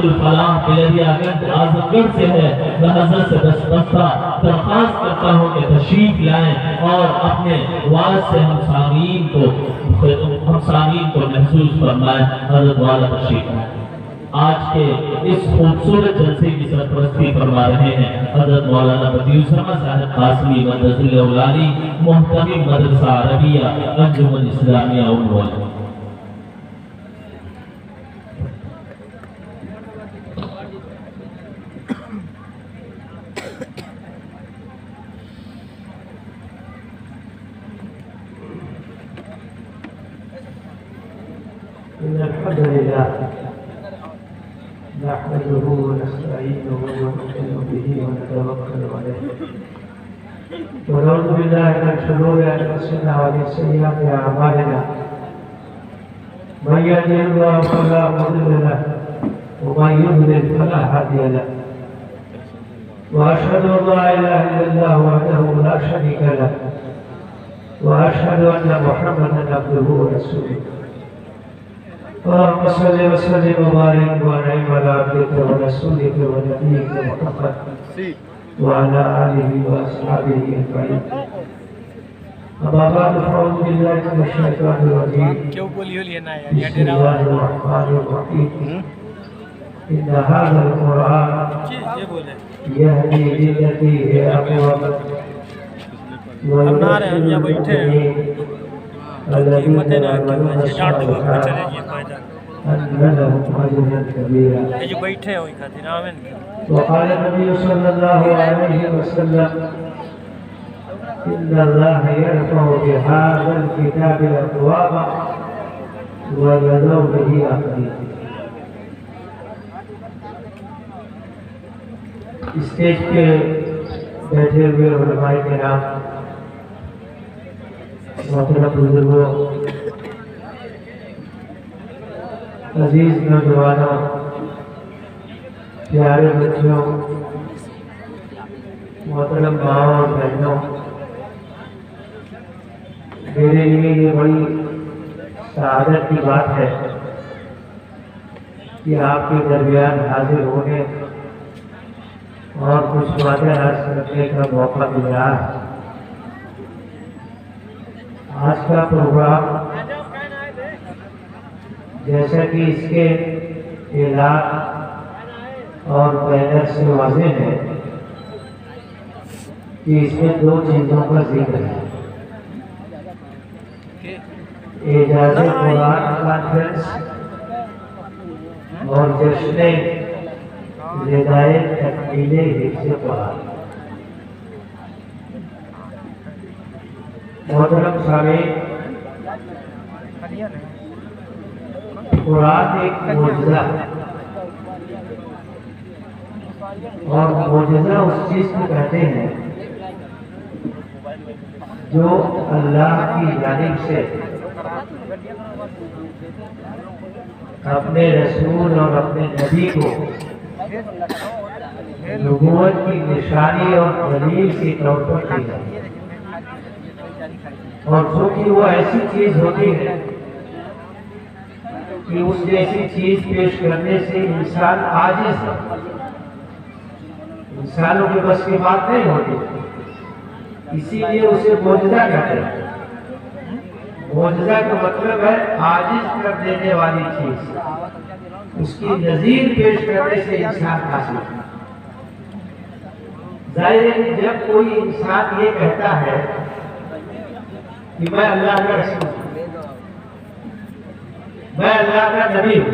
بیت الفلاح بلدیہ گنج اعظم گڑھ سے ہے، میں حضرت سے دستبستہ درخواست کرتا ہوں کہ تشریف لائیں اور اپنے واعظ سے ہم سامعین کو محسوس فرمائیں۔ حضرت والا تشریف لائیں۔ آج کے اس خوبصورت جلسے کی سرپرستی فرما رہے ہیں حضرت مولانا بدیع السماء صاحب قاسمی مدرسہ الاولانی محتمی مدرسہ عربیہ انجمن اسلامیہ عنوان۔ الحمد لله نحمده ونستعينه ونؤمن به ونتوكل عليه ونعوذ بالله من شرور انفسنا ومن سيئات اعمالنا من يهده الله فلا مضل له ومن يضلل فلا هادي له واشهد ان لا اله الا الله وحده لا شريك له واشهد ان محمدا عبده ورسوله اللهم صل وسلم وبارك وانعم على عبدك ورسولك ونبيك محمد وعلى اله واصحابه اجمعين اما بعد فاعوذ بالله من الشيطان الرجيم بسم الله الرحمن الرحيم ان هذا القران يهدي للتي هي اقوم الذين آمنوا الصالحات أن لهم أجرا كبيرا وقال النبي صلى الله عليه وسلم إن الله يرفع بهذا الكتاب الأقوام ويذر به الآخرين۔ اسٹیج پہ بیٹھے ہوئے علماء کرام، محترم بزرگوں، عزیز نوجوانوں، پیارے بچوں، محترم ماؤں اور بہنوں، میرے لیے یہ بڑی سعادت کی بات ہے کہ آپ کے درمیان حاضر ہونے اور کچھ باتیں عرض کرنے کا موقع مل رہا ہے۔ آج کا پروگرام جیسا کہ اس کے اعلان اور بینر سے واضح ہے کہ اس میں دو چیزوں کا ذکر ہے، اعجاز قرآن کانفرنس اور جشن ردائے تکمیل حفظ قرآن۔ محترم سامعین، قرآن ایک معجزہ ہے، اور معجزہ اس چیز کو کہتے ہیں جو اللہ کی جانب سے اپنے رسول اور اپنے نبی کو نبوت کی نشانی اور دلیل کے طور پر دی جاتی ہے، اور چونکہ وہ ایسی چیز ہوتی ہے کہ اس جیسی چیز پیش کرنے سے انسان عاجز ہے، انسانوں کے بس کی بات نہیں ہوتی، اسی لیے اسے معجزہ کہتے ہیں۔ معجزہ کا مطلب ہے عاجز کر دینے والی چیز، اس کی نظیر پیش کرنے سے انسان حاصل ہے۔ ظاہر ہے کہ جب کوئی انسان یہ کہتا ہے کہ میں اللہ کا رسول ہوں، میں اللہ کا نبی ہوں،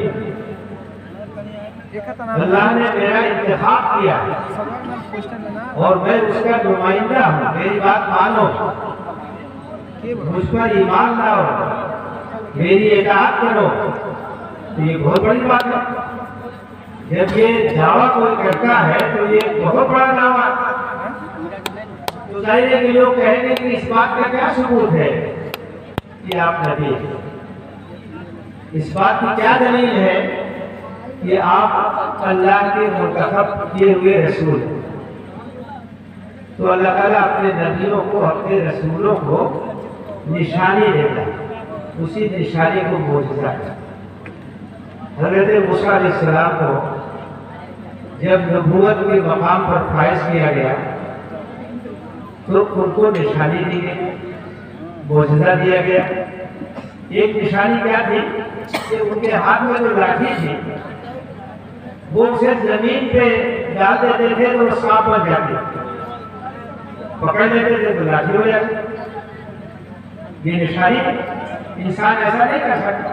اللہ نے میرا انتخاب کیا اور میں اس کا نمائندہ ہوں، میری بات مانو، مجھ پر ایمان لاؤ، میری اطاعت کرو، تو یہ بہت بڑی بات ہے۔ جب یہ دعویٰ کوئی کرتا ہے تو یہ بہت بڑا دعویٰ، تو ظاہر ہے کہ لوگ کہیں گے کہ اس بات کا کیا ثبوت ہے کہ آپ نبی ہیں، اس بات کی کیا دلیل ہے کہ آپ اللہ کے منتخب کیے ہوئے رسول ہیں۔ تو اللہ تعالیٰ اپنے نبیوں کو، اپنے رسولوں کو نشانی دیتا ہے، اسی نشانی کو معجزہ ہے۔ حضرت موسیٰ علیہ السلام کو جب نبوت کے مقام پر فائز کیا گیا تو ان کو نشانی دی گئی، معجزہ دیا گیا۔ ایک نشانی کیا تھی کہ ان کے ہاتھ میں جو لاٹھی تھی وہ اسے زمین پہ ڈال دیتے تھے تو وہ سانپ بن جاتے، پکڑ لیتے تھے تو لاٹھی ہو جاتی۔ یہ نشانی انسان ایسا نہیں کر سکتا،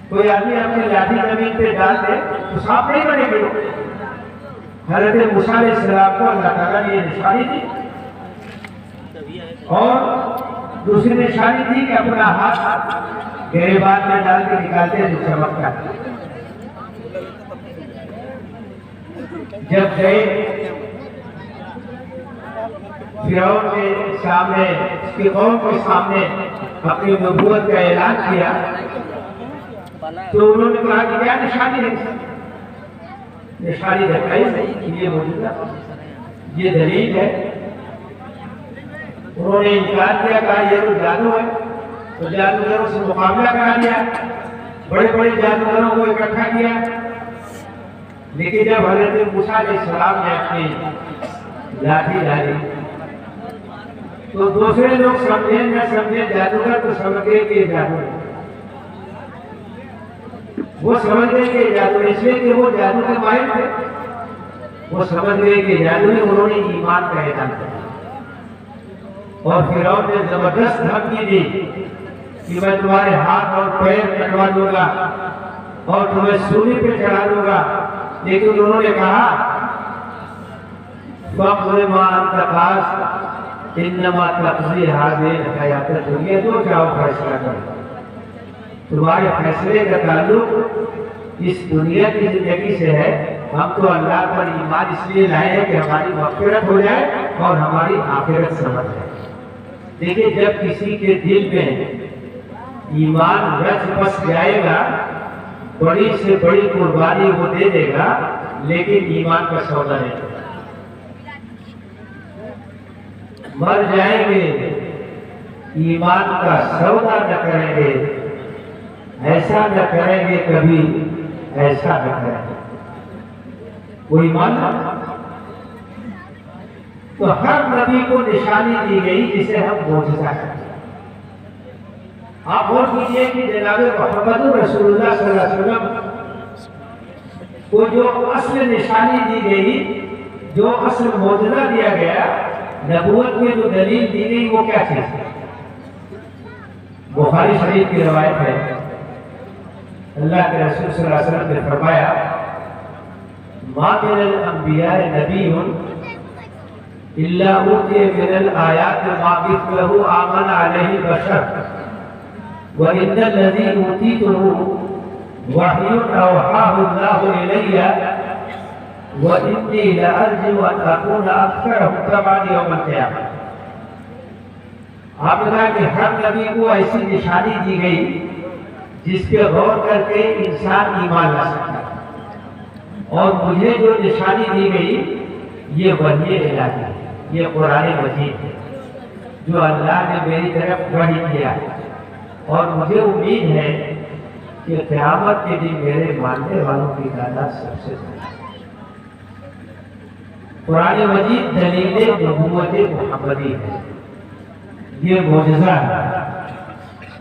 کوئی آدمی اپنی لاٹھی زمین پہ ڈال دے تو سانپ نہیں بنے گی۔ حضرت موسیٰ علیہ السلام کو اللہ تعالیٰ نے یہ نشانی دی، اور دوسری نشانی تھی کہ اپنا ہاتھ گریبان میں ڈال کے نکالتے جو چمکتا ہے۔ جب گئے فرعون کے سامنے، اس کی قوم کے سامنے اپنی نبوت کا اعلان کیا تو انہوں نے کہا کہ کیا نشانی ہے؟ نشانی دکھائی یہ معجزہ، یہ دلیل ہے۔ انہوں نے انکار کیا، کہا یہ تو جادو ہے، تو جادوگروں سے مقابلہ کرا لیا، بڑے بڑے جادوگروں کو اکٹھا کیا۔ لیکن جب حضرت موسیٰ علیہ السلام نے اپنی لاٹھی ڈالی تو دوسرے لوگ سمجھے نہ سمجھے جادوگر تو سمجھ گئے کہ جادو ہے، وہ سمجھ گئے کہ جادو، اس لیے کہ وہ جادو کے ماہر تھے، وہ سمجھ گئے کہ جادو ہے، انہوں نے ایمان کا اعلان کیا۔ اور فرعون نے زبردست دھمکی دی کہ میں تمہارے ہاتھ اور پیر کٹوا دوں گا اور تمہیں سولی پہ چڑھا دوں گا، لیکن انہوں نے کہا فَقْضِ مَا أَنْتَ قَاضٍ إِنَّمَا تَقْضِي هَٰذِهِ الْحَيَاةَ الدُّنْيَا، جو چاہو فیصلہ کرو، تمہارے فیصلے کا تعلق اس دنیا کی زندگی سے ہے، ہم تو اللہ پر ایمان اس لیے لائے ہیں کہ ہماری مغفرت ہو جائے اور ہماری آخرت سمجھ جائے۔ دیکھیں جب کسی کے دل میں ایمان رچ بس جائے گا، بڑی سے بڑی قربانی وہ دے دے گا، لیکن ایمان کا سودا نہیں ہوگا۔ مر جائیں گے، ایمان کا سودا نہ کریں گے، ایسا نہ کریں گے، کبھی ایسا نہ کریں گے، وہ ایمان نہ۔ تو ہر نبی کو نشانی دی گئی جسے ہم معجزہ کہتے ہیں۔ آپ غور کیجئے کہ جناب محمد رسول اللہ صلی اللہ علیہ وسلم کو جو اصل نشانی دی گئی، جو اصل معجزہ دیا گیا، نبوت میں جو دلیل دی گئی، وہ کیا چیز ہے؟ بخاری شریف کی روایت ہے، اللہ کے رسول صلی اللہ علیہ وسلم نے فرمایا ما من الانبیاء نبی الا اوتی من الآیات ما مثله آمن علیہ بشر وان الذی اوتیته وحی اوحاہ اللہ الی وانی لارجو ان اکون اکثرهم تبعا یوم القیامہ۔ آپ نے کہا کہ ہر نبی کو ایسی نشانی دی گئی جس پہ غور کر کے انسان ایمان لا سکتا ہے، اور مجھے جو نشانی دی گئی یہ وحی الہی ہے، یہ قرآن مجید ہے جو اللہ نے میری طرف وحی کیا، اور مجھے امید ہے کہ قیامت کے دن میرے ماننے والوں کی تعداد سب سے زیادہ۔ قرآن مجید دلیل نبوت محمدی ہے، یہ معجزہ ہے،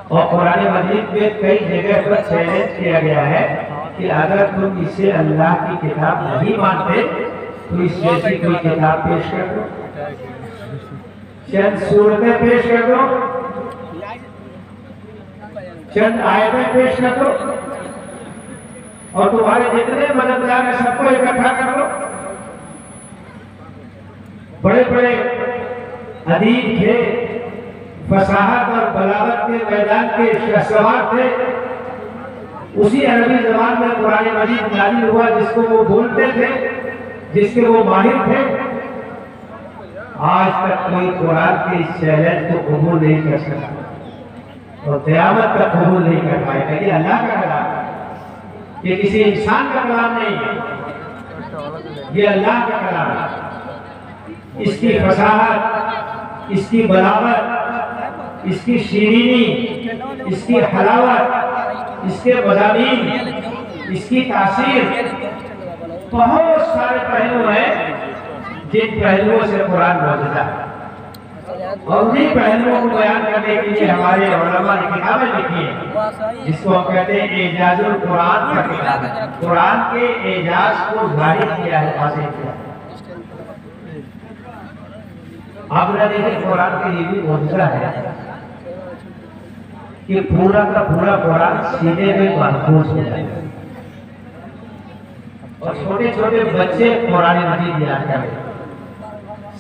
اور قرآن مجید میں کئی جگہ پر چیلنج کیا گیا ہے کہ اگر تم اسے اللہ کی کتاب نہیں مانتے تو اس جیسی کوئی کتاب پیش کر دو، چند سورتیں پیش کر دو، چند آیتیں پیش کر دو، اور تمہارے جتنے مددگار ہیں سب کو اکٹھا کر دو۔ بڑے بڑے ادیب تھے، فصاحت اور بلاغت کے میدان کے شہسوار تھے، اسی عربی زبان میں قرآن مجید نازل ہوا جس کو وہ بولتے تھے، جس کے وہ ماہر تھے۔ آج تک کوئی قرآن کے اس چیلنج کو قبول نہیں کر سکا اور قیامت تک قبول نہیں کر پائے گا۔ یہ اللہ کا کلام ہے، یہ کسی انسان کا کلام نہیں ہے، یہ اللہ کا کلام ہے۔ اس کی فصاحت، اس کی بلاغت، اس کی شیرینی، اس کی حلاوت، اس کے مضامین، اس کی تاثیر بہت سارے پہلو ہیں جن پہلوؤں سے قرآن موجودہ ہے، اور انہیں پہلوؤں کو بیان کرنے کے لیے ہمارے علماء نے کتابیں لکھی ہیں جس کو ہم کہتے ہیں اعجاز القرآن کا کتاب ہے۔ قرآن کے اعجاز کو ظاہر کیا ہے، واضح کیا ہے۔ آپ نے دیکھیں قرآن کے یہ بھی معجزہ ہے کہ پورا کا پورا قرآن سینے میں محفوظ ہو جائے، اور چھوٹے چھوٹے بچے قرآن مجید یاد کریں۔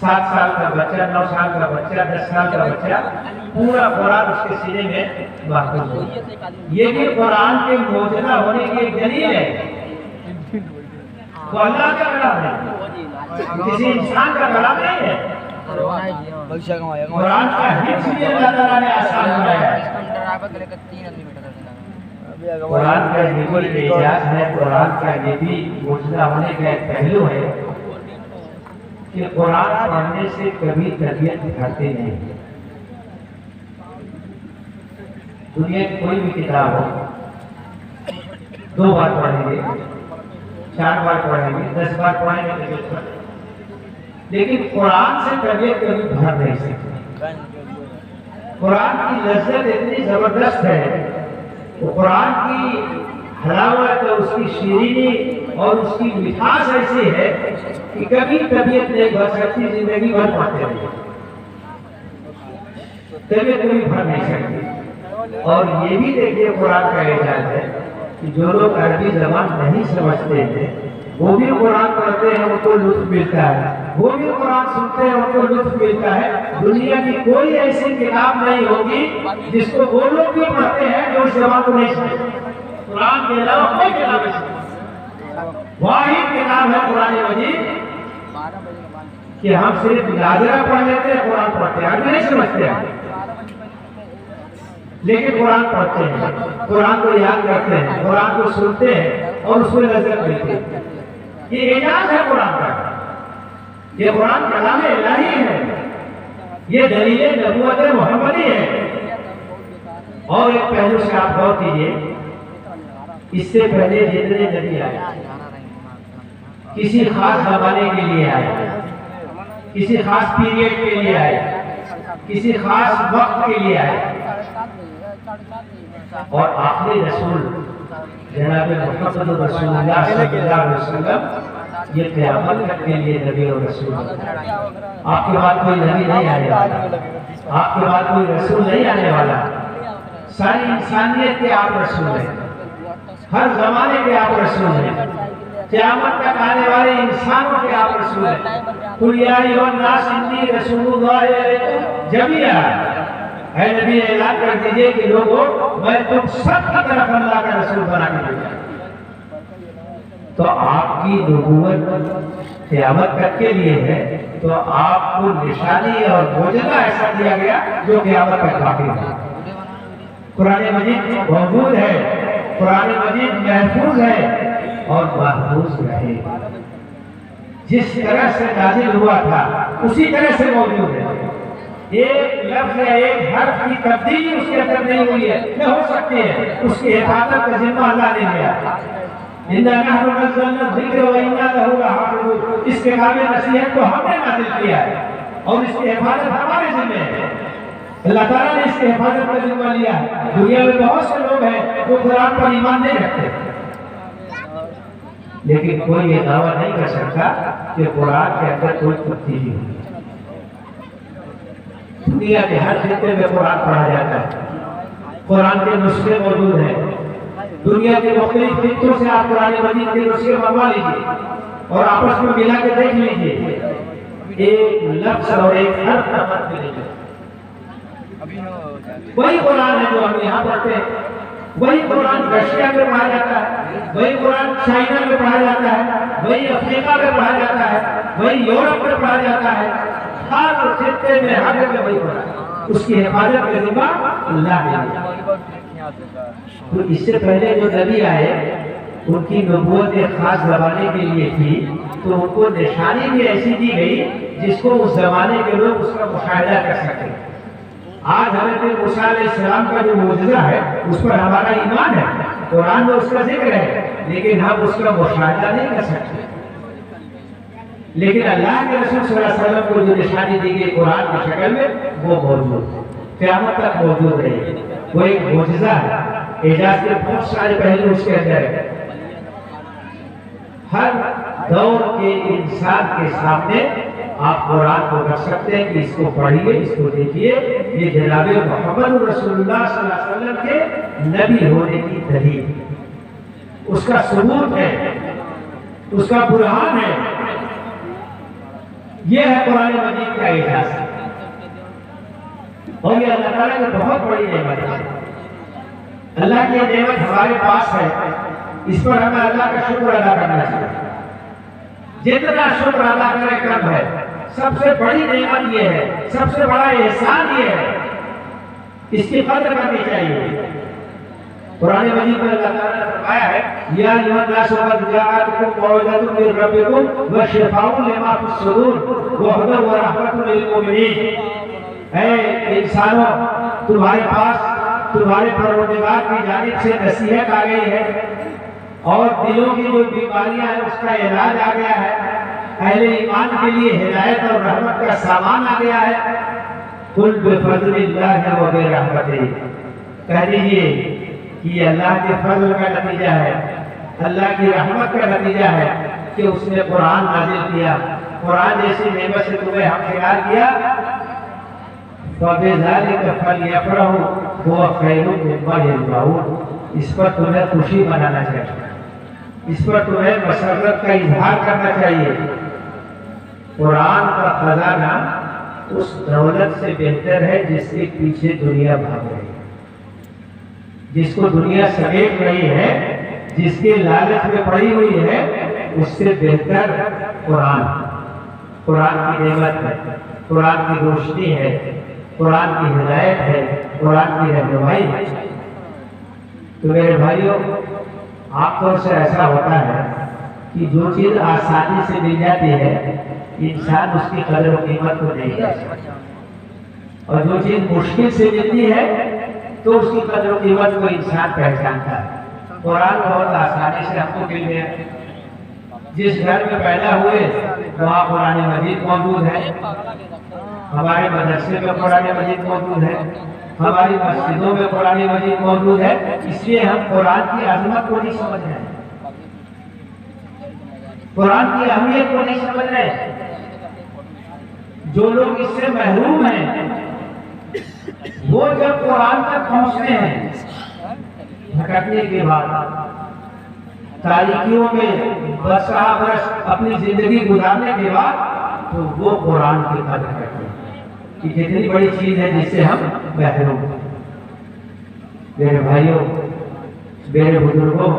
7 سال کا بچہ، 9 سال کا بچہ، 10 سال کا بچہ، پورا قرآن اس کے سینے میں محفوظ ہو۔ یہ بھی قرآن کے معجزہ ہونے کی ایک دلیل ہے۔ وہ اللہ کا کلام ہے، کسی انسان کا کلام نہیں ہے۔ قرآن کا حفظ بھی اللہ تعالیٰ نے آسان بنایا ہے۔ قرآن کا یہ بھی اعجاز ہے، قرآن کا یہ بھی معجزہ ہونے کا ایک پہلو ہے کہ قرآن پڑھنے سے کبھی طبیعت دکھاتے نہیں۔ دنیا کی کوئی بھی کتاب ہو، 2 بار پڑھیں گے، 4 بار پڑھیں گے، 10 بار پڑھیں گے طبیعت بھر، لیکن قرآن سے طبیعت کبھی بھر نہیں سکتی۔ قرآن کی لذت اتنی زبردست ہے، وہ قرآن کی حلاوت، اس کی شیرینی اور اس کی مٹھاس ایسی ہے کہ کبھی طبیعت نہیں بھر سکتی، زندگی بھر پڑھتے رہے طبیعت کبھی بھر نہیں سکتی۔ اور یہ بھی دیکھیے قرآن کا اعجاز ہے کہ جو لوگ عربی زبان نہیں سمجھتے ہیں وہ بھی قرآن پڑھتے ہیں، ان کو لطف ملتا ہے، وہ بھی قرآن سنتے ہیں، ان کو لطف ملتا ہے۔ دنیا کی کوئی ایسی کتاب نہیں ہوگی جس کو وہ لوگ بھی پڑھتے ہیں جو اس زبان کو نہیں سمجھتے۔ قرآن کے علاوہ کوئی کتاب نہیں، واحد کتاب ہے قرآن مجید کہ ہم صرف ناظرہ پڑھ لیتے ہیں، قرآن پڑھتے ہیں، عربی نہیں سمجھتے ہیں لیکن قرآن پڑھتے ہیں، قرآن کو یاد کرتے ہیں، قرآن کو سنتے ہیں اور اس کو لذت ملتی ہے۔ یہ اعجاز ہے قرآن کا، یہ قرآن کلام الہی ہے، یہ دلیل نبوت محمدی ہے۔ اور ایک پہلو سے آپ غور کیجئے، اس سے پہلے جتنے نبی آئے کسی خاص زمانے کے لیے آئے، کسی خاص پیریڈ کے لیے آئے، کسی خاص وقت کے لیے آئے، اور آخری رسول جناب محمد رسول اللہ صلی اللہ علیہ وسلم یہ قیامت تک کے لیے نبی اور رسول ہے۔ آپ کے بعد کوئی نبی نہیں آنے والا، آپ کے بعد کوئی رسول نہیں آنے والا، ساری انسانیت کے آپ رسول ہیں، ہر زمانے کے آپ رسول ہیں، قیامت تک آنے والے انسانوں کے آپ رسول ہیں۔ قُلْ يَا أَيُّهَا النَّاسُ إِنِّي رَسُولُ اللَّهِ إِلَيْكُمْ جَمِيعًا، اے نبی اعلان کر دیجئے کہ لوگوں میں تم سب کی طرف اللہ کا رسول بنا کے بھیجا۔ تو آپ کی نبوت قیامت تک کے لیے ہے، تو آپ کو نشانی اور معجزہ ایسا دیا گیا جو قیامت تک باقی ہے۔ قرآن مجید موجود ہے، قرآن مجید محفوظ ہے اور محفوظ رہے گا۔ جس طرح سے نازل ہوا تھا اسی طرح سے موجود ہے۔ ایک لفظ یا ایک حرف کی تبدیلی اس کے اندر نہیں ہوئی ہے، نہ ہو سکتی ہے، اس کی حفاظت کا ذمہ اللہ نے لیا۔ اِنَّا نَحْنُ نَزَّلْنَا الذِّكْرَ وَإِنَّا لَهُ لَحَافِظُونَ، اس کتاب نصیحت کو ہم نے نازل کیا ہے اور اس کی حفاظت ہمارے ذمہ ہے۔ اللہ تعالیٰ نے اس کی حفاظت کا ذمہ لیا ہے۔ دنیا میں بہت سے لوگ ہیں جو قرآن پر ایمان نہیں رکھتے، لیکن کوئی یہ دعویٰ نہیں کر سکتا کہ قرآن کے اندر کوئی تبدیلی ہوئی۔ دنیا کے ہر خطے میں قرآن پڑھا جاتا ہے، قرآن کے نسخے موجود ہیں۔ دنیا کے مختلف خطوں سے آپ قرآن مجید کے نسخے منگوا لیجیے اور آپس میں ملا کے دیکھ لیجیے، ایک لفظ اور ایک حرف کا فرق ملے گا۔ وہی قرآن ہے جو ہم یہاں پڑھتے ہیں، وہی قرآن رشیا میں پڑھا جاتا ہے، وہی قرآن چائنا میں پڑھا جاتا ہے، وہی افریقہ میں پڑھا جاتا ہے، وہی یورپ میں پڑھا جاتا ہے، ہر خطے میں ہر جگہ وہی پڑھا ہے۔ اس کی حفاظت کا ذمہ اللہ نے لیا۔ تو اس سے پہلے جو نبی آئے ان کی نبوت ایک خاص زمانے کے لیے تھی، تو ان کو نشانی بھی ایسی دی گئی جس کو اس زمانے کے لوگ اس کا مشاہدہ کر سکیں۔ آج حضرت موسیٰ علیہ السلام کا جو معجزہ ہے اس پر ہمارا ایمان ہے، قرآن میں اس کا ذکر ہے، لیکن ہم اس کا مشاہدہ نہیں کر سکتے۔ لیکن اللہ کے رسول صلی اللہ علیہ وسلم کو جو نشانی دی گئی قرآن کی شکل میں وہ موجود ہے، قیامت تک موجود رہے گی۔ وہ ایک معجزہ ہے، اعجاز کے بہت سارے پہلو اس کے اندر ہے۔ ہر دور کے انسان کے سامنے آپ قرآن کو رکھ سکتے ہیں کہ اس کو پڑھیے، اس کو دیکھیے، یہ جناب محمد رسول اللہ صلی اللہ علیہ وسلم کے نبی ہونے کی دلیل، اس کا ثبوت ہے، اس کا برہان ہے۔ یہ ہے قرآن مجید کا اعجاز، اور یہ اللہ تعالیٰ کی بہت بڑی نعمت ہے۔ اللہ کی یہ نعمت ہمارے پاس ہے، اس پر ہمیں اللہ کا شکر ادا کرنا چاہیے۔ جتنا شکر ادا کرے کم ہے۔ سب سے بڑی نعمت یہ ہے، سب سے بڑا احسان یہ ہے، اس کی قدر کرنی چاہیے۔ قرآن مجید میں اللہ تعالیٰ نے فرمایا ہے یا ایھا الناس قد جاءتکم موعظۃ من ربکم وشفاء لما فی الصدور وہدی ورحمۃ للمؤمنین۔ اے انسانوں، تمہارے پاس تمہارے پروردگار کی جانب سے نصیحت آ گئی ہے، اور دلوں کی جو بیماریاں ہیں اس کا علاج آ گیا ہے، اہل ایمان کے لیے ہدایت اور رحمت کا سامان آ گیا ہے۔ قل بفضل اللہ وبرحمتہ، کہہ دیجیے کہ یہ اللہ کے فضل کا نتیجہ ہے، اللہ کی رحمت کا نتیجہ ہے کہ اس نے قرآن نازل کیا، قرآن جیسی نعمت سے تمہیں ہمکنار کیا۔ فَبِذَلِكَ فَلْيَفْرَحُوا هُوَ خَيْرٌ مِّمَّا يَجْمَعُونَ، اس پر تمہیں خوشی منانا چاہیے، اس پر تمہیں مسرت کا اظہار کرنا چاہیے۔ قرآن کا خزانہ اس دولت سے بہتر ہے جس کے پیچھے دنیا بھاگ رہی ہے، جس کو دنیا سمیٹ رہی ہے، جس کے لالچ میں پڑی ہوئی ہے، اس سے بہتر قرآن، قرآن کی نعمت ہے، قرآن کی روشنی ہے، قرآن کی ہدایت ہے، قرآن کی رہنمائی ہے۔ تو میرے بھائیوں، عام طور سے ایسا ہوتا ہے کہ جو چیز آسانی سے مل جاتی ہے انسان اس کی قدر و قیمت کو نہیں جانتا، اور جو چیز مشکل سے ملتی ہے تو اس کی قدر و قیمت کو انسان پہچانتا ہے۔ قرآن بہت آسانی سے ہم کو مل گیا، جس گھر میں پیدا ہوئے وہاں قرآن مجید موجود ہے، ہمارے مدرسے میں قرآن مجید موجود ہے، ہماری مسجدوں میں قرآن مجید موجود ہے، اس لیے ہم قرآن کی عظمت کو نہیں سمجھ رہے، قرآن کی اہمیت کو نہیں سمجھ رہے۔ جو لوگ اس سے محروم ہیں وہ جب قرآن تک پہنچتے ہیں بھٹکنے کے بعد، تاریکیوں میں برسہ برس اپنی زندگی گزارنے کے بعد، تو وہ قرآن کی قدر کرتے ہیں کہ کتنی بڑی چیز ہے جس سے ہم محروم ہیں۔ میرے بھائیوں، میرے بزرگوں،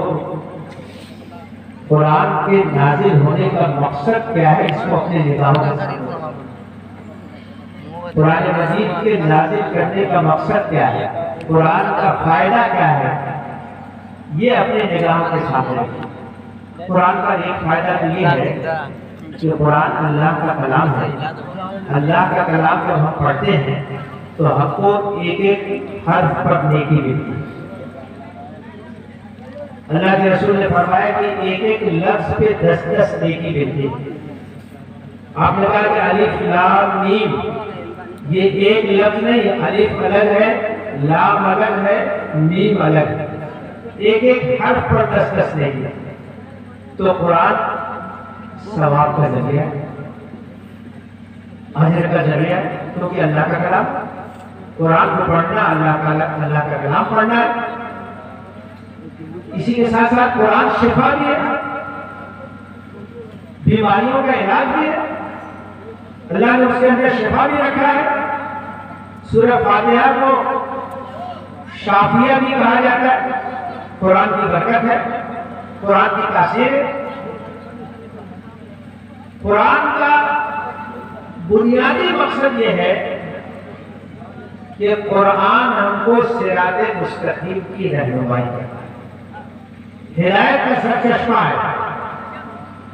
قرآن کے نازل ہونے کا مقصد کیا ہے، اس کو اپنے نگاہوں میں سامنے رکھیں۔ قرآن مجید کے نازل کرنے کا مقصد کیا ہے، قرآن کا فائدہ کیا ہے، یہ اپنے نگاہوں کے سامنے رکھیں۔ قرآن کا ایک فائدہ تو یہ ہے کہ قرآن اللہ کا کلام ہے۔ اللہ کا کلام جب ہم پڑھتے ہیں تو ہم کو ایک ایک حرف پر نیکی ملتی ہے۔ اللہ کے رسول نے فرمایا کہ ایک ایک لفظ پہ 10 نیکی ملتی ہے۔ آپ نے کہا کہ الف لام میم، یہ ایک لفظ نہیں، الف الگ ہے، لام الگ ہے، میم الگ ہے، ایک ایک حرف پر 10 نیکی۔ تو قرآن ثواب کا ذریعہ، اجر کا ذریعہ، کیونکہ اللہ کا کلام، قرآن کو پڑھنا اللہ کا کلام پڑھنا ہے۔ اسی کے ساتھ ساتھ قرآن شفا بھی ہے، بیماریوں کا علاج بھی ہے، اللہ نے اس کے اندر شفا بھی رکھا ہے۔ سورہ فاتحہ کو شافیہ بھی کہا جاتا ہے، قرآن کی برکت ہے، قرآن کی تاثیر ہے۔ قرآن کا بنیادی مقصد یہ ہے کہ قرآن ہم کو صراط مستقیم کی رہنمائی کرتا ہے، ہدایت کا سرچشمہ ہے،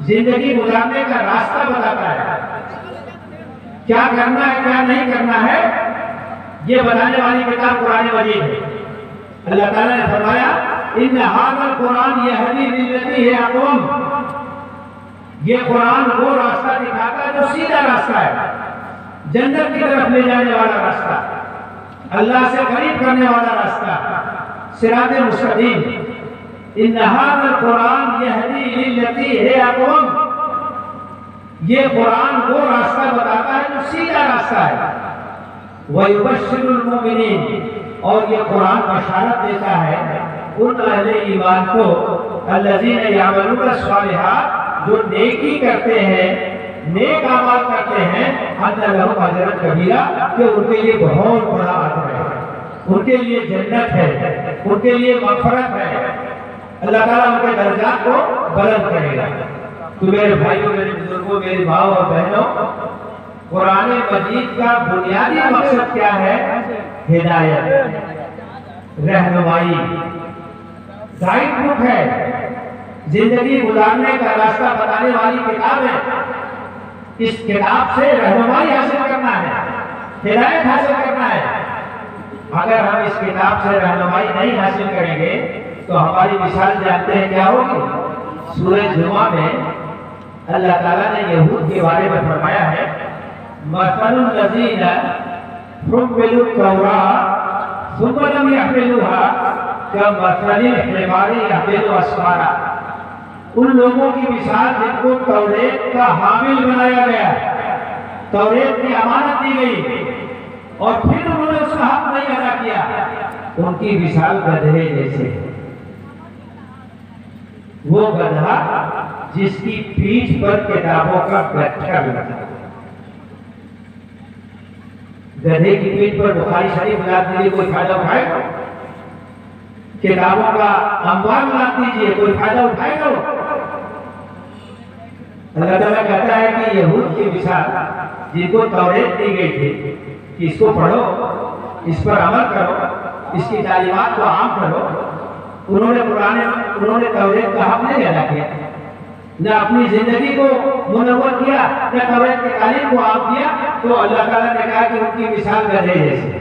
زندگی گزارنے کا راستہ بتاتا ہے، کیا کرنا ہے کیا نہیں کرنا ہے یہ بتانے والی کتاب قرآن مجید ہے۔ اللہ تعالیٰ نے فرمایا ان ھذا القرآن یہدی للتی ہی اقوم، یہ قرآن وہ راستہ دکھاتا ہے جو سیدھا راستہ ہے، جنت کی طرف لے جانے والا راستہ، اللہ سے قریب کرنے والا راستہ، صراط مستقیم۔ ان ھذا القرآن یہدی للتی ہی اقوم، یہ قرآن وہ راستہ بتاتا ہے جو سیدھا راستہ ہے۔ وَيُبَشِّرُ الْمُؤْمِنِينَ، اور یہ قرآن بشارت دیتا ہے ان اہل ایمان کو، الذین یعملون الصالحات، جو نیکی کرتے ہیں، نیک اعمال کرتے ہیں، ان لہم اجرا کبیرا، کہ ان کے لیے بہت بڑا اجر ہے، ان کے لیے جنت ہے، ان کے لیے مغفرت ہے، اللہ تعالیٰ ان کے درجات کو بلند کرے گا۔ تو میرے بھائیوں، میرے بزرگوں، میری ماں اور بہنوں، قرآن مجید کا بنیادی مقصد کیا ہے؟ ہدایت، رہنمائی، گائیڈ بک ہے، زندگی گزارنے کا راستہ بتانے والی کتاب ہے۔ اس کتاب سے رہنمائی حاصل کرنا ہے، ہدایت حاصل کرنا ہے۔ اگر ہم اس کتاب سے رہنمائی نہیں حاصل کریں گے تو ہماری مثال جانتے ہیں کیا ہوگی؟ سورہ جمعہ میں اللہ تعالیٰ نے یہود کے بارے میں فرمایا ہے، مثل الذین حملوا التوراۃ ثم لم یحملوها کمثل الحمار یحمل اسفارا۔ ان لوگوں کی مثال جن کو توریت کا حامل بنایا گیا، توریت کی امانت دی گئی اور پھر انہوں نے اس کا حق نہیں ادا کیا، ان کی مثال گدھے جیسے ہے۔ وہ گدھا جس کی پیٹھ پر کتابوں کا گٹھر لگا، گدھے کی پیٹھ پر بخاری شریف لاد دیجیے، کوئی فائدہ اٹھائے گا؟ کتابوں کا انبار لاد دیجیے، کوئی فائدہ اٹھائے گا؟ اللہ تعالیٰ کہتا ہے کہ یہود کی مثال جن کو توریت دی گئی تھی کہ اس کو پڑھو، اس پر عمل کرو، اس کی تعلیمات کو عام کرو، انہوں نے توریت کا حق نہیں ادا کیا، نہ اپنی زندگی کو منور کیا، نہ توریت کی تعلیم کو عام کیا، تو اللہ تعالیٰ نے کہا کہ ان کی مثال گدھے جیسی۔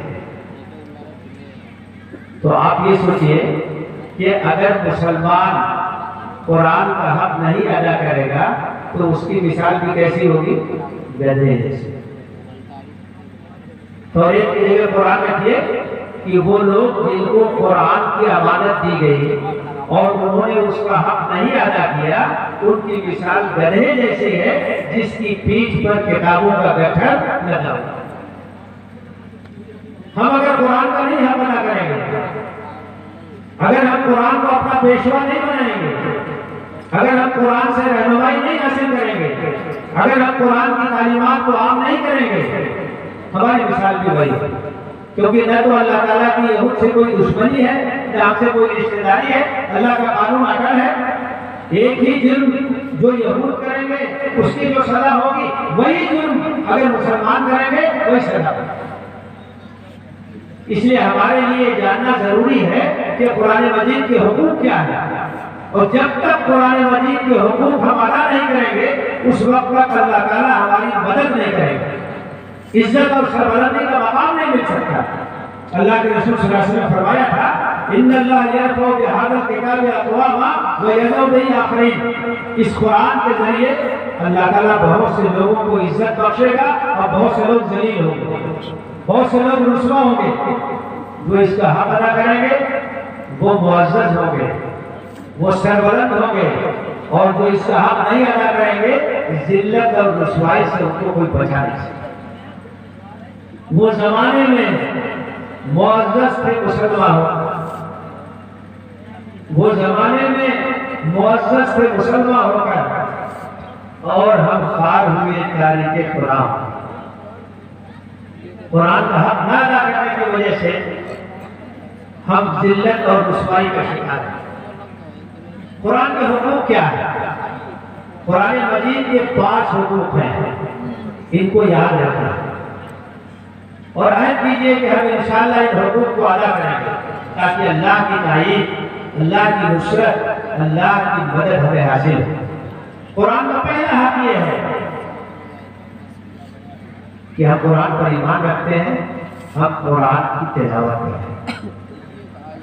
تو آپ یہ سوچئے کہ اگر مسلمان قرآن کا حق نہیں ادا کرے گا تو اس کی مثال بھی کیسی ہوگی؟ گدھے جیسی۔ توریت کی جگہ قرآن رکھیے کہ وہ لوگ جن کو قرآن کی امانت دی گئی اور انہوں نے اس کا حق نہیں ادا کیا، ان کی مثال گدھے جیسی ہے جس کی پیٹھ پر کتابوں کا گٹھر لگا ہوا۔ ہم اگر قرآن کا نہیں حق ادا کریں گے، اگر ہم قرآن کو اپنا پیشوا نہیں بنائیں گے، اگر ہم قرآن سے رہنمائی نہیں حاصل کریں گے، اگر ہم قرآن کی تعلیمات کو عام نہیں کریں گے، ہماری مثال بھی وہی ہے۔ کیونکہ نہ تو اللہ تعالیٰ کی یہود سے کوئی دشمنی ہے، نہ ہم سے کوئی رشتہ داری ہے، اللہ کا قانون اٹل ہے۔ ایک ہی جرم جو یہود کریں گے اس کی جو سزا ہوگی، وہی جرم اگر مسلمان کریں گے وہی سزا ہوگی۔ اس لیے ہمارے لیے جاننا ضروری ہے کہ قرآن مجید کے حقوق کیا ہے، اور جب تک قرآن مجید کے حقوق ہم ادا نہیں کریں گے اس وقت تک اللہ تعالیٰ ہماری مدد نہیں کرے گا، عزت اور سربلندی کا مقام نہیں مل سکتا۔ اللہ کے رسول صلی اللہ علیہ وسلم نے فرمایا تھا، ان اللہ یرفع بہذا الکتاب اقواما ویضع بہ آخرین۔ اس قرآن کے ذریعے اللہ تعالیٰ بہت سے لوگوں کو عزت بخشے گا اور بہت سے لوگ ذلیل ہوں گے، بہت سے لوگ رسوا ہوں گے۔ جو اس کا حق ادا کریں گے وہ معزز ہوں گے، وہ سربلند ہوں گے، اور جو اس کا حق نہیں ادا کریں گے ذلت اور رسوائی سے ان کو کوئی بچا نہیں سکتا۔ وہ زمانے میں معزز تھے مسلمان، وہ زمانے میں معزز تھے مسلمان ہو کر، اور ہم خوار ہوئے تاریخ قرآن، قرآن کا حق نہ ادا کرنے کی وجہ سے ہم ذلت اور رسوائی کا شکار ہیں۔ قرآن کے حقوق کیا ہے؟ قرآن مجید کے 5 حقوق ہیں، ان کو یاد رکھنا اور عہد کیجئے کہ ہم انشاءاللہ ان حقوق کو ادا کریں گے تاکہ اللہ کی تائید، اللہ کی نصرت، اللہ کی مدد ہمیں حاصل ہو۔ قرآن کا پہلا حق یہ ہے کہ ہم قرآن پر ایمان رکھتے ہیں، ہم قرآن کی تلاوت کرتے ہیں،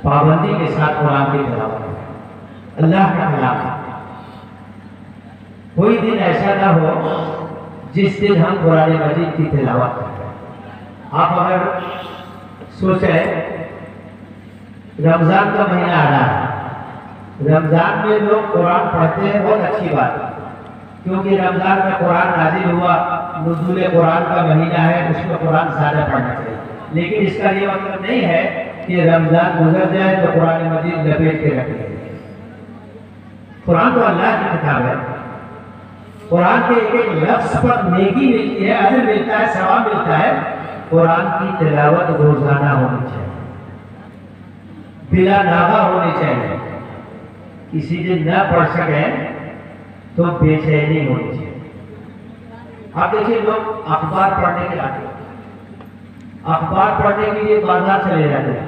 پابندی کے ساتھ قرآن کی تلاوت کرتے ہیں، اللہ کا کلام ہے۔ کوئی دن ایسا نہ ہو جس دن ہم قرآن مجید کی تلاوت کریں۔ آپ اگر سوچیں رمضان کا مہینہ آ رہا ہے، رمضان میں لوگ قرآن پڑھتے ہیں، بہت اچھی بات، کیونکہ رمضان میں قرآن نازل ہوا، نزول قرآن کا مہینہ ہے، اس میں قرآن زیادہ پڑھنا چاہیے۔ لیکن اس کا یہ مطلب نہیں ہے کہ رمضان گزر جائے تو قرآن مجید لپیٹ کے رکھ لیں۔ قرآن تو اللہ کی کتاب ہے، قرآن کے ایک ایک لفظ پر نیکی ملتی ہے، اجر ملتا ہے، ثواب ملتا ہے۔ قرآن کی تلاوت روزانہ ہونی چاہیے، بلا ناغہ ہونی چاہیے۔ کسی دن نہ پڑھ سکیں تو بے چینی ہونی چاہیے۔ آپ دیکھیے لوگ اخبار پڑھنے کے آتے ہیں، اخبار پڑھنے کے لیے بازار چلے جاتے ہیں،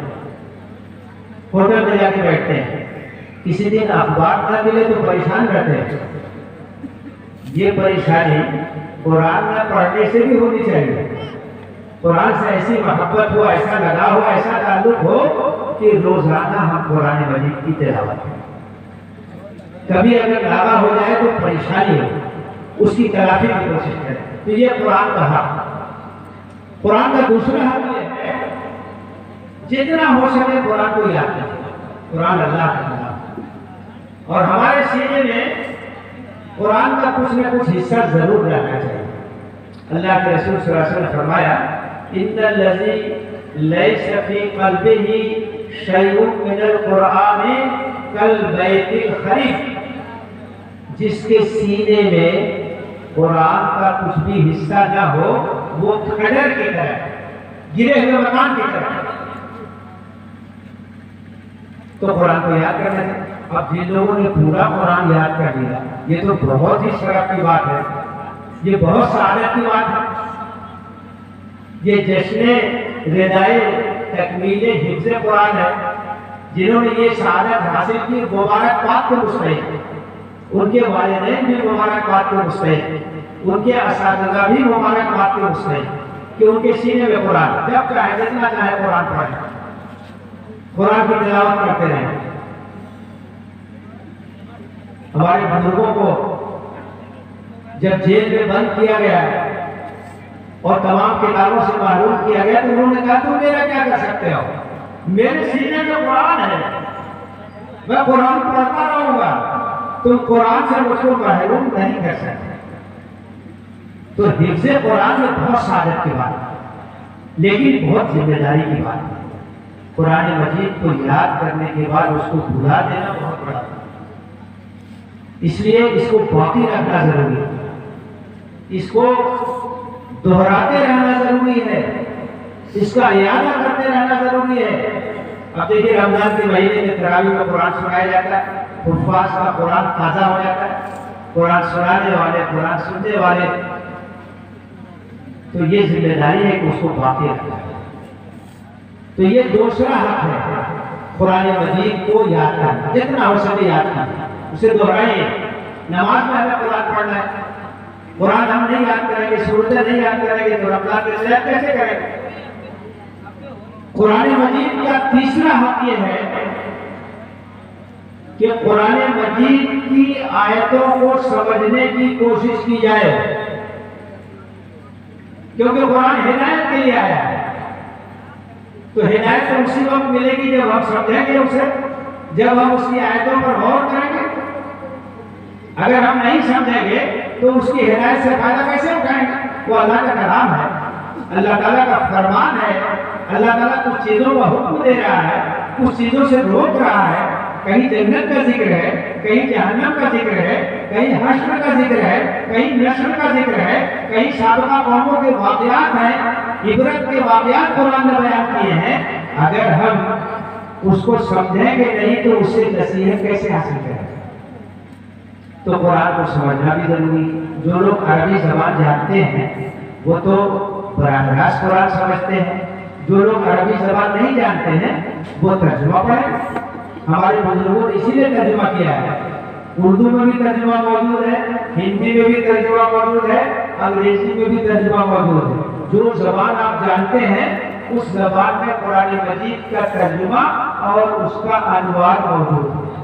ہوٹل میں جا کے بیٹھتے ہیں، کسی دن اخبار نہ ملے تو پریشان رہتے ہیں۔ یہ پریشانی قرآن نہ پڑھنے سے بھی ہونی چاہیے۔ قرآن سے ایسی محبت ہو، ایسا لگا ہو، ایسا تعلق ہو کہ روزانہ ہم قرآن مجید کی تلاوت کریں۔ کبھی اگر لگا ہو جائے تو پریشانی ہو، اس کی تلافی کی کوشش کریں۔ تو یہ قرآن کا حق۔ قرآن کا دوسرا حق یہ ہے جتنا ہو سکے قرآن کو یاد کریں۔ قرآن اللہ کا کلام ہے اور ہمارے سینے میں قرآن کا کچھ نہ کچھ حصہ ضرور رہنا چاہیے۔ اللہ کے رسول صلی اللہ علیہ وسلم نے فرمایا ان الذی لیس فی قلبہ شیء من القرآن کالبیت الخریف، جس کے سینے میں قرآن کا کچھ بھی حصہ نہ ہو وہ کھڈر کی طرح، گرے ہوئے مکان کی طرح۔ تو قرآن کو یاد کرنا ہے۔ اب جن لوگوں نے پورا قرآن یاد کر لیا یہ تو بہت ہی شرف کی بات ہے، یہ بہت سعادت کی بات ہے۔ یہ جشن ردائے تکمیل حفظ قرآن ہے، جنہوں نے یہ سعادت حاصل کی مبارکباد کے مستحق، ان کے والدین بھی مبارکباد کے مستحق، ان کے اساتذہ بھی مبارکباد کے مستحق کہ ان کے سینے میں قرآن، جب چاہے جتنا چاہے قرآن پڑھیں، قرآن کی تلاوت کرتے رہیں۔ ہمارے بزرگوں کو جب جیل میں بند کیا گیا اور تمام کتابوں سے محروم کیا گیا تو انہوں نے کہا تم میرا کیا کر سکتے ہو، میرے سینے میں قرآن ہے، میں قرآن پڑھتا رہوں گا، تم قرآن سے مجھ کو محروم نہیں کر سکتے۔ تو حفظ قرآن میں بہت سعادت کی بات ہے، لیکن بہت ذمہ داری کی بات ہے۔ قرآن مجید کو یاد کرنے کے بعد اس کو بھلا دینا بہت بڑا ہے، اس لیے اس کو باقی رکھنا ضروری ہے، اس کو دہراتے رہنا ضروری ہے، اس کا اعادہ کرتے رہنا ضروری ہے۔ اب دیکھیے رمضان کے مہینے میں تراویح میں قرآن سنایا جاتا ہے، حفاظ کا قرآن تازہ ہو جاتا ہے، قرآن سنانے والے، قرآن سننے والے، تو یہ ذمہ داری ہے کہ اس کو باقی رکھنا ہے۔ تو یہ دوسرا حق ہے قرآن مجید کو یاد کرنا، جتنا ہو سکے یاد کرنا، اسے دہرائیں۔ نماز میں ہمیں قرآن پڑھنا ہے، قرآن ہم نہیں یاد کریں گے، سورتیں نہیں یاد کریں گے تو رمضان کے صحت کیسے کریں گے؟ قرآن مجید کا تیسرا حق یہ ہے کہ قرآن مجید کی آیتوں کو سمجھنے کی کوشش کی جائے، کیونکہ قرآن ہدایت کے لیے آیا ہے۔ تو ہدایت تو اسی وقت ملے گی جب ہم سمجھیں گے اسے، جب ہم اس کی آیتوں پر غور کریں گے۔ اگر ہم نہیں سمجھیں گے تو اس کی ہدایت سے فائدہ کیسے اٹھائیں گے؟ وہ اللہ کا کلام ہے، اللہ تعالیٰ کا فرمان ہے، اللہ تعالیٰ کچھ چیزوں کا حکم دے رہا ہے، کچھ چیزوں سے روک رہا ہے، کہیں جنت کا ذکر ہے، کہیں جہنم کا ذکر ہے، کہیں حشر کا ذکر ہے، کہیں نشر کا ذکر ہے، کہیں سابقہ قوموں کے واقعات ہیں، عبرت کے واقعات قرآن نے بیان کیے ہیں۔ اگر ہم اس کو سمجھیں گے نہیں تو اس سے نصیحت کیسے حاصل کریں؟ تو قرآن کو سمجھنا بھی ضروری ہے۔ جو لوگ عربی زبان جانتے ہیں وہ تو براہ راست قرآن سمجھتے ہیں، جو لوگ عربی زبان نہیں جانتے ہیں وہ ترجمہ پڑھیں۔ ہمارے بزرگوں نے اسی لیے ترجمہ کیا ہے، اردو میں بھی ترجمہ موجود ہے، ہندی میں بھی ترجمہ موجود ہے، انگریزی میں بھی ترجمہ موجود ہے۔ جو زبان آپ جانتے ہیں اس زبان میں قرآن مجید کا ترجمہ اور اس کا انوار موجود ہے۔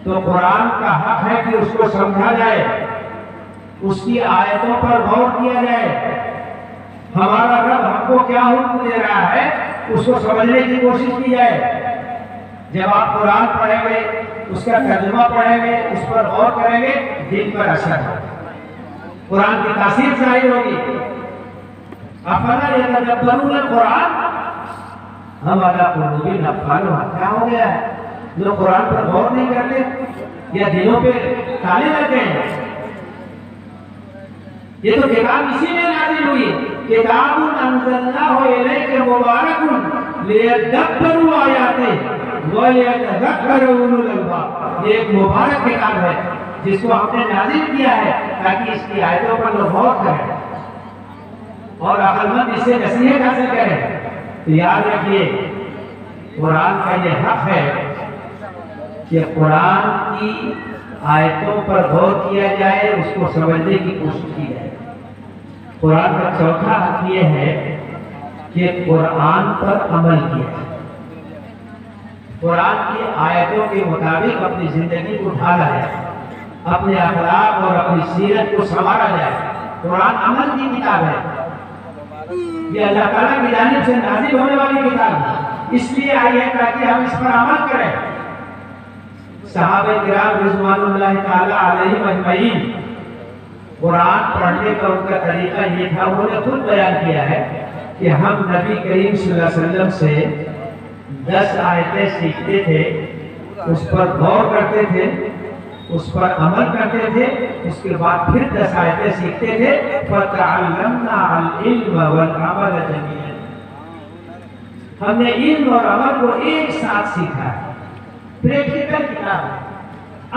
تو قرآن کا حق ہے کہ اس کو سمجھا جائے، اس کی آیتوں پر غور کیا جائے، ہمارا رب ہم کو کیا حکم دے رہا ہے اس کو سمجھنے کی کوشش کی جائے۔ جب آپ قرآن پڑھیں گے، اس کا ترجمہ پڑھیں گے، اس پر غور کریں گے، دل پر اثر ہوگا، قرآن کی تاثیر ظاہر ہوگی۔ افلا یتدبرون القرآن ام علی قلوب اقفالها، کیا ہو گیا ہے جو قرآن پر غور نہیں کرتے یا دلوں پہ تالے لگ گئے ہیں؟ یہ تو کتاب اسی میں نازل ہوئی، کتاب انزلناہ الیک مبارک لیدبروا آیاتہ ولیتذکر اولو الالباب، یہ ایک مبارک کتاب ہے جس کو ہم نے نازل کیا ہے تاکہ اس کی آیتوں پر لوگ غور کریں اور عقل مند اس سے نصیحت حاصل کریں۔ تو یاد رکھیے قرآن کا یہ حق ہے کہ قرآن کی آیتوں پر غور کیا جائے، اس کو سمجھنے کی کوشش کی جائے۔ قرآن کا چوتھا حق یہ ہے کہ قرآن پر عمل کیا جائے، قرآن کی آیتوں کے مطابق اپنی زندگی کو ڈھالا جائے، اپنے اخلاق اور اپنی سیرت کو سنوارا جائے۔ قرآن عمل کی کتاب ہے، یہ اللہ تعالیٰ کی جانب سے نازل ہونے والی کتاب ہے، اس لیے آئی ہے تاکہ ہم اس پر عمل کریں۔ صحابہ کرام رضوان اللہ تعالیٰ علیہم اجمعین، قرآن پڑھنے کا ان کا طریقہ یہ تھا، انہوں نے خود بیان کیا ہے کہ ہم نبی کریم صلی اللہ علیہ وسلم سے 10 آیتیں سیکھتے تھے، اس پر غور کرتے تھے، اس پر عمل کرتے تھے، اس کے بعد پھر 10 آیتیں سیکھتے تھے۔ فَتَعَلَّمْنَا الْعِلْمَ وَالْعَمَلَ جَمِيعًا، ہم نے علم اور عمل کو ایک ساتھ سیکھا ہے۔ پریکٹیکل کتاب ہے،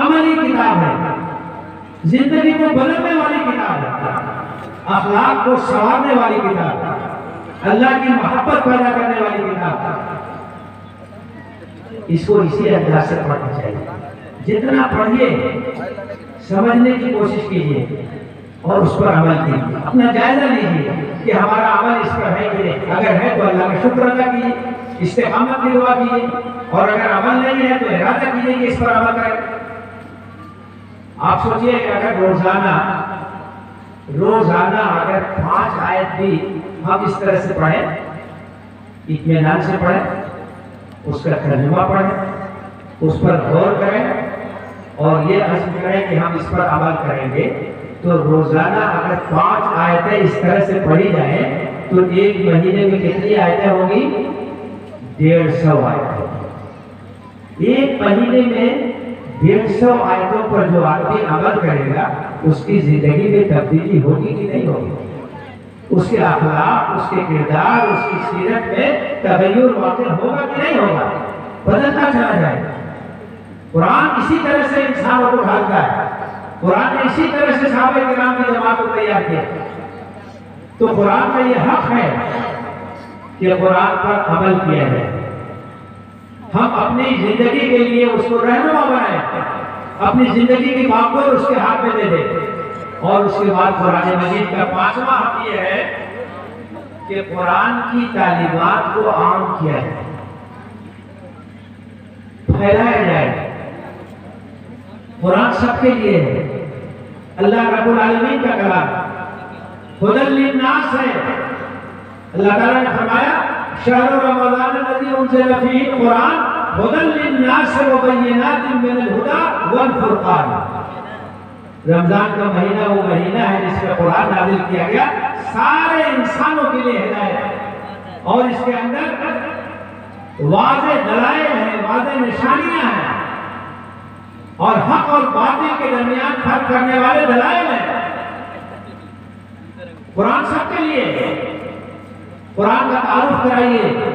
عملی کتاب ہے، زندگی کو بدلنے والی کتاب ہے، اخلاق کو سنوارنے والی کتاب ہے، اللہ کی محبت پیدا کرنے والی کتاب ہے۔ اس کو اسی انداز سے پڑھنا چاہیے، جتنا پڑھیے سمجھنے کی کوشش کیجیے اور اس پر عمل کیجیے، اپنا جائزہ لیجیے کہ ہمارا عمل اس پر ہے کہ نہیں، اگر ہے تو اللہ کا شکر ادا کیجیے، استقامت کی دعا کیجیے، اور اگر عمل نہیں ہے تو ارادہ کیجیے کہ اس پر عمل کریں۔ آپ سوچئے کہ اگر روزانہ اگر 5 آیت بھی ہم اس طرح سے پڑھیں، اطمینان سے پڑھیں، اس کا ترجمہ پڑھیں، اس پر غور کریں اور یہ عزم کریں کہ ہم اس پر عمل کریں گے، تو روزانہ اگر 5 آیتیں اس طرح سے پڑھی جائیں تو ایک مہینے میں کتنی آیتیں ہوں گی؟ 150 آیتیں۔ ایک مہینے میں 150 آیتوں پر جو آدمی عمل کرے گا اس کی زندگی میں تبدیلی ہوگی کہ نہیں ہوگی؟ اس کے اخلاق، اس کے کردار، اس کی سیرت میں تغیر واقع ہوگا کہ نہیں ہوگا؟ بدلتا چلا جائے گا۔ قرآن اسی طرح سے انسانوں کو ڈھالتا ہے، قرآن نے اسی طرح سے صحابہ کرام کی جماعت کو تیار کیا۔ تو قرآن کا یہ حق ہے کہ قرآن پر عمل کیا جائے، ہم اپنی زندگی کے لیے اس کو رہنما بنائیں، اپنی زندگی کی بامور اس کے ہاتھ میں دے دیں۔ اور اس کے بعد قرآن مجید کا 5واں حق یہ ہے کہ قرآن کی تعلیمات کو عام کیا جائے، پھیلایا جائے۔ قرآن سب کے لیے ہے، اللہ رب العالمین کا کلام ہدی للناس ہے۔ اللہ تعالیٰ نے فرمایا شہر رمضان الذی انزل فیہ القرآن ہدی للناس وبینات من الہدی والفرقان۔ رمضان کا مہینہ وہ مہینہ ہے جس میں قرآن نازل کیا گیا، سارے انسانوں کے لیے ہدایت، اور اس کے اندر واضح دلائل ہیں، واضح نشانیاں ہیں، اور حق اور باطل کے درمیان فرق کرنے والے دلائل ہیں۔ قرآن سب کے لیے ہے۔ قرآن کا تعارف کرائیے،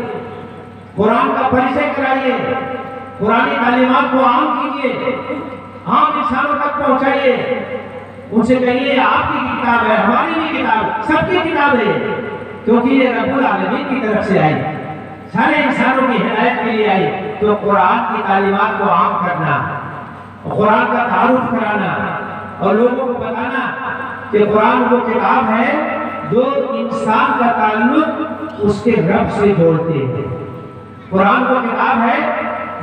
قرآن کا پریچے کرائیے، قرآنی تعلیمات کو عام کیجیے، عام انسانوں تک پہنچائیے، ان سے کہیے آپ کی کتاب ہے، ہماری بھی کتاب، سب کی کتاب ہے، کیونکہ یہ رب العالمین کی طرف سے آئی، سارے انسانوں کی ہدایت کے لیے آئی۔ تو قرآن کی تعلیمات کو عام کرنا، قرآن کا تعارف کرانا اور لوگوں کو بتانا کہ قرآن وہ کتاب ہے جو انسان کا تعلق اس کے رب سے جوڑتی ہے، قرآن وہ کتاب ہے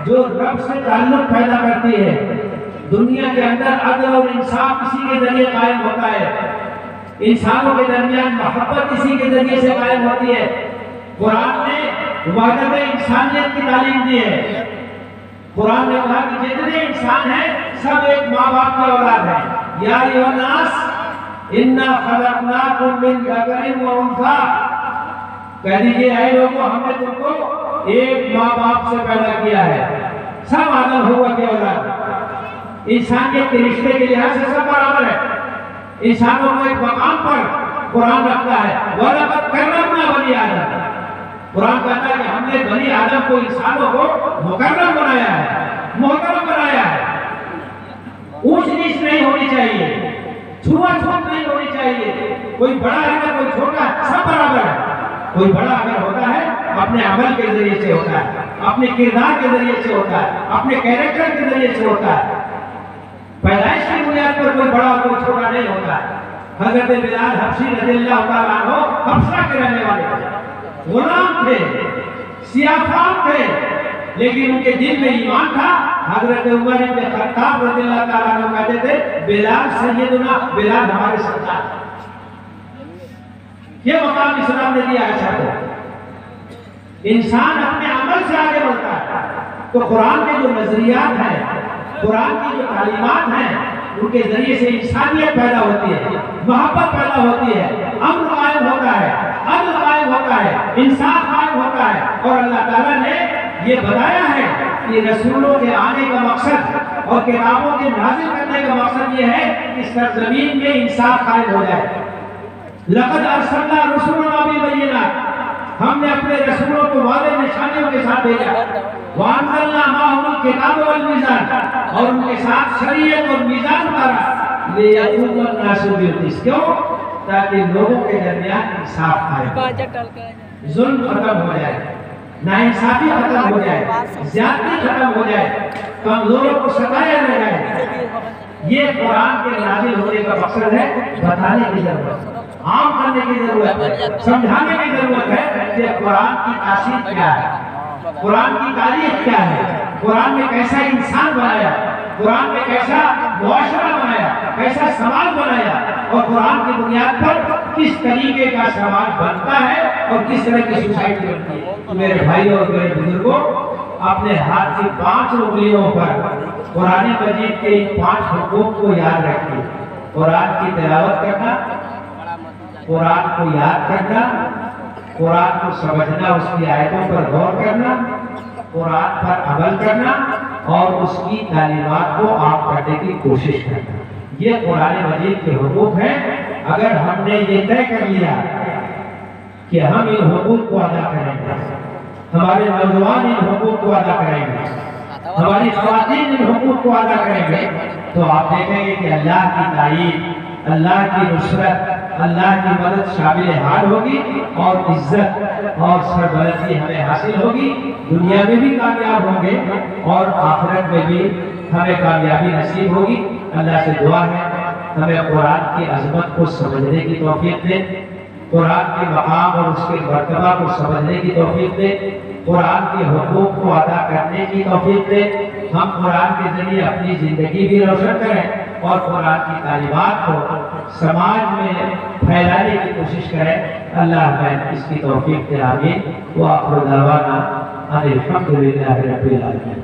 جو رب سے تعلق پیدا کرتی ہے، دنیا کے اندر عدل اور انصاف اسی کے ذریعے قائم ہوتا ہے، انسانوں کے درمیان محبت اسی کے ذریعے سے قائم ہوتی ہے۔ قرآن نے وحدت انسانیت کی تعلیم دی ہے۔ قرآن نے کہا کہ جتنے انسان ہیں سب ایک ماں باپ کی اولاد ہیں۔ یا ایھا الناس انا خلقناکم من ذکر و انثی، کہہ دیجئے اے لوگوں ہم نے تم کو ایک ماں باپ سے پیدا کیا ہے، سب آدم ہوا کے اولاد۔ انسانیت کے رشتے کے لحاظ سے سب برابر ہے، انسانوں کو ایک مقام پر قرآن رکھتا ہے۔ وَلَقَدْ كَرَّمْنَا بَنِي آدم، قرآن کہتا ہے کہ ہم نے بنی آدم کو، انسانوں کو مکرم بنایا ہے، محترم بنایا ہے۔ اونچ نیچ نہیں ہونی چاہیے، چھوا چھوت نہیں ہونی چاہیے، کوئی بڑا ہے نہ کوئی چھوٹا، سب برابر ہے۔ کوئی بڑا اگر ہوتا ہے اپنے عمل کے ذریعے سے ہوتا ہے، اپنے کردار کے ذریعے سے ہوتا ہے، اپنے کیریکٹر کے ذریعے سے ہوتا ہے۔ پیدائش کی بنیاد پر کوئی بڑا کوئی چھوٹا نہیں ہوتا ہے۔ حضرت بلال حبشی رضی اللہ تعالیٰ عنہ حبشہ کے رہنے والے تھے، غلام تھے، سیاہ فام تھے، لیکن ان کے دل میں ایمان تھا۔ حضرت عمر بن خطاب رضی اللہ تعالیٰ عنہ کہتے تھے بلال سیدنا، بلال ہمارے سردار۔ یہ مقام اسلام نے دیا ایسا کو، انسان اپنے عمل سے آگے بڑھتا ہے۔ تو قرآن کے جو نظریات ہیں، قرآن کی جو تعلیمات ہیں، ان کے ذریعے سے انسانیت پیدا ہوتی ہے، محبت پیدا ہوتی ہے، امن قائم ہوتا ہے، عدل قائم ہوتا ہے، انصاف قائم ہوتا ہے۔ اور اللہ تعالیٰ نے یہ بتایا ہے کہ رسولوں کے آنے کا مقصد اور کتابوں کے نازل کرنے کا مقصد یہ ہے کہ سرزمین میں انصاف قائم ہو جائے۔ لقد ارسلنا رسلنا بالبینات، ہم نے اپنے رسولوں کو واضح نشانیوں کے ساتھ بھیجا۔ وانزلنا معهم الکتاب والمیزان، اور ان کے ساتھ شریعت اور میزان اتارا۔ لیقوم الناس بالقسط، کیوں؟ تاکہ لوگوں کے درمیان انصاف آئے، ظلم ختم ہو جائے، ناانصافی ختم ہو جائے، زیادتی ختم ہو جائے، کمزوروں کو ستایا نہ جائے۔ یہ قرآن کے نازل ہونے کا مقصد ہے، بتانے کی ضرورت ہے، عام کرنے کی ضرورت ہے، سمجھانے کی ضرورت ہے کہ قرآن کی تاثیر کیا ہے، قرآن کی تاریخ کیا ہے، قرآن میں کیسا انسان بنایا، قرآن میں کیسا معاشرہ بنایا، کیسا سماج بنایا، اور قرآن کی بنیاد پر کس طریقے کا سماج بنتا ہے اور کس طرح کی سوسائٹی بنتی ہے۔ میرے بھائی اور میرے بزرگوں، اپنے ہاتھ کی 5 انگلیوں پر قرآن مجید کے ان 5 حقوق کو یاد رکھیے۔ قرآن کی تلاوت کرنا، قرآن کو یاد کرنا، قرآن کو سمجھنا، اس کی آیتوں پر غور کرنا، قرآن پر عمل کرنا، اور اس کی تعلیمات کو عام کرنے کی کوشش کرنا۔ یہ قرآن مجید کے حقوق ہیں۔ اگر ہم نے یہ طے کر لیا کہ ہم ان حقوق کو ادا کریں گے، ہمارے نوجوان ان حقوق کو ادا کریں گے، ہماری خواتین ان حقوق کو ادا کریں گے، تو آپ دیکھیں گے کہ اللہ کی تائید، اللہ کی نصرت، اللہ کی مدد شامل حال ہوگی، اور عزت اور سربلندی ہمیں حاصل ہوگی۔ دنیا میں بھی کامیاب ہوں گے اور آخرت میں بھی ہمیں کامیابی نصیب ہوگی۔ اللہ سے دعا ہے ہمیں قرآن کی عظمت کو سمجھنے کی توفیق دے، قرآن کے مقام اور اس کے مرتبہ کو سمجھنے کی توفیق دے، قرآن کے حقوق کو ادا کرنے کی توفیق دے۔ ہم قرآن کے ذریعے اپنی زندگی بھی روشن کریں اور قرآن کی تعلیمات کو سماج میں پھیلانے کی کوشش کریں۔ اللہ ہمیں اس کی توفیق دے، آمین۔ وآخر دعوانا ان الحمد للہ رب العالمین۔